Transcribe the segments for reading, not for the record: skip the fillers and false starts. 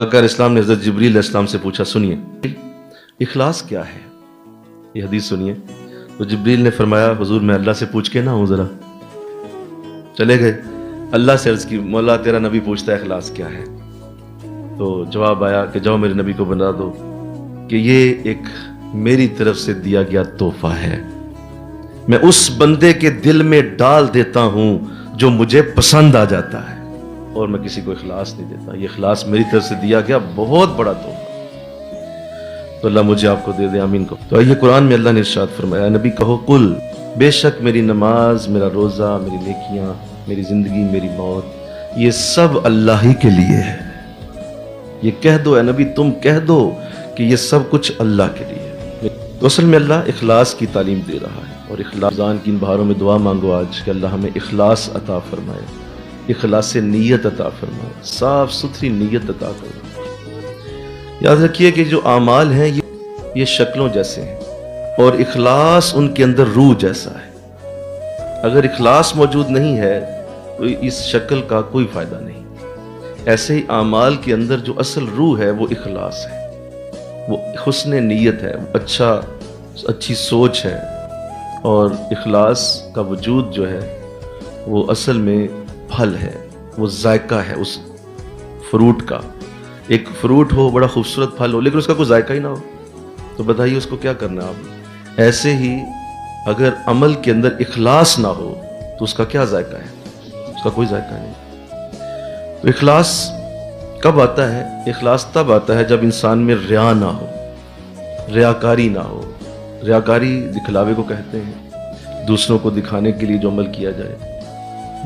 अगर इस्लाम ने हज़रत जिब्रील अलैहिस्सलाम से पूछा, सुनिए इखलास क्या है, ये हदीस सुनिए। तो जिब्रील ने फरमाया, हुजूर मैं अल्लाह से पूछ के ना हूँ ज़रा। चले गए, अल्लाह से अर्ज़ की, मौला तेरा नबी पूछता है इखलास क्या है। तो जवाब आया कि जाओ मेरे नबी को बता दो कि ये एक मेरी तरफ से दिया गया तोहफा है, मैं उस बंदे के दिल में डाल देता हूँ जो मुझे पसंद आ जाता है, और मैं किसी को इखलास नहीं देता। ये इखलास मेरी तरफ से दिया गया बहुत बड़ा तोहफा, तो अल्लाह मुझे आपको दे दे, आमीन को। तो आइए कुरान में अल्लाह ने इरशाद फरमाया, नबी कहो, कुल बेशक मेरी नमाज, मेरा रोज़ा, मेरी नेकियां, मेरी ज़िंदगी, मेरी मौत, ये सब अल्लाह ही के लिए है। ये कह दो ए नबी, तुम कह दो कि ये सब कुछ अल्लाह के लिए है। तो असल में अल्लाह इखलास की तालीम दे रहा है, और इखलास की इन बहारों में दुआ मांगो आज कि अल्लाह हमें इखलास अता फरमाए, इखलास से नीयत अता फरमाए, साफ सुथरी नीयत अता फरमाए। याद रखिए कि जो आमाल हैं ये शक्लों जैसे हैं, और इखलास उनके अंदर रूह जैसा है। अगर इखलास मौजूद नहीं है तो इस शक्ल का कोई फायदा नहीं। ऐसे ही आमाल के अंदर जो असल रूह है वो इखलास है, वो हुस्न नीयत है, अच्छी सोच है। और इखलास का वजूद जो है वो असल में फल है, वो जायका है उस फ्रूट का। एक फ्रूट हो, बड़ा खूबसूरत फल हो, लेकिन उसका कोई जायका ही ना हो, तो बताइए उसको क्या करना है आप। ऐसे ही अगर अमल के अंदर इखलास ना हो तो उसका क्या जायका है, उसका कोई जायका नहीं। तो इखलास कब आता है? इखलास तब आता है जब इंसान में रिया ना हो, रियाकारी ना हो। रियाकारी दिखलावे को कहते हैं, दूसरों को दिखाने के लिए जो अमल किया जाए,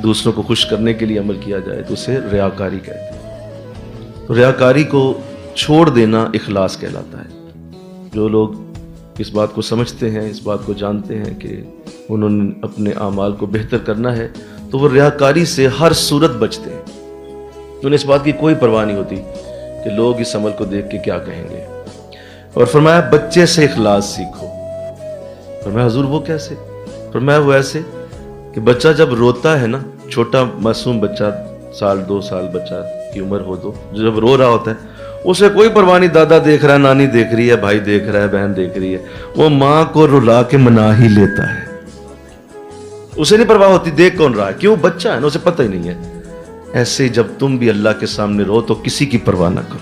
दूसरों को खुश करने के लिए अमल किया जाए, तो उसे रियाकारी कहते हैं। तो रियाकारी को छोड़ देना इखलास कहलाता है। जो लोग इस बात को समझते हैं, इस बात को जानते हैं कि उन्होंने अपने आमाल को बेहतर करना है, तो वो रियाकारी से हर सूरत बचते हैं। तो उन्हें इस बात की कोई परवाह नहीं होती कि लोग इस अमल को देख के क्या कहेंगे। और फरमाया बच्चे से इखलास सीखो। फरमाया हुजूर वो कैसे? फरमाया वो ऐसे कि बच्चा जब रोता है ना, छोटा मासूम बच्चा, 1-2 साल बच्चा की उम्र हो, तो जब रो रहा होता है उसे कोई परवाह नहीं, दादा देख रहा है, नानी देख रही है, भाई देख रहा है, बहन देख रही है, वो माँ को रुला के मना ही लेता है। उसे नहीं परवाह होती देख कौन रहा है, क्यों? बच्चा है ना, उसे पता ही नहीं है। ऐसे जब तुम भी अल्लाह के सामने रो तो किसी की परवाह ना करो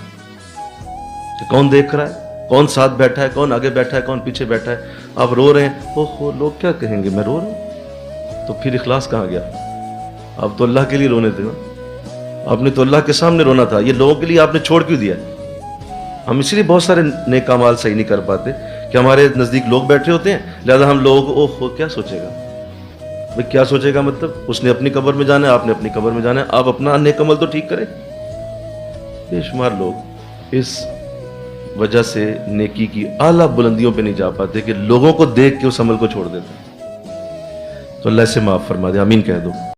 कि कौन देख रहा है, कौन साथ बैठा है, कौन आगे बैठा है, कौन पीछे बैठा है। आप रो रहे हैं, ओहो लोग क्या कहेंगे, मैं रो रहा हूं, तो फिर इखलास कहाँ गया? आप तो अल्लाह के लिए रोने थे ना, आपने तो अल्लाह के सामने रोना था। ये लोगों के लिए आपने छोड़ क्यों दिया? हम इसलिए बहुत सारे नेक अमाल सही नहीं कर पाते कि हमारे नजदीक लोग बैठे होते हैं, लिहाजा हम लोगों को ओहो क्या सोचेगा। भाई क्या सोचेगा मतलब? उसने अपनी कब्र में जाना है, आपने अपनी कब्र में जाना है, आप अपना नेक अमल तो ठीक करें। बेशुमार लोग इस वजह से नेकी की आला बुलंदियों पे नहीं जा पाते कि लोगों को देख के उस अमल को छोड़ देते। तो अल्लाह से माफ फरमा दे, आमीन कह दो।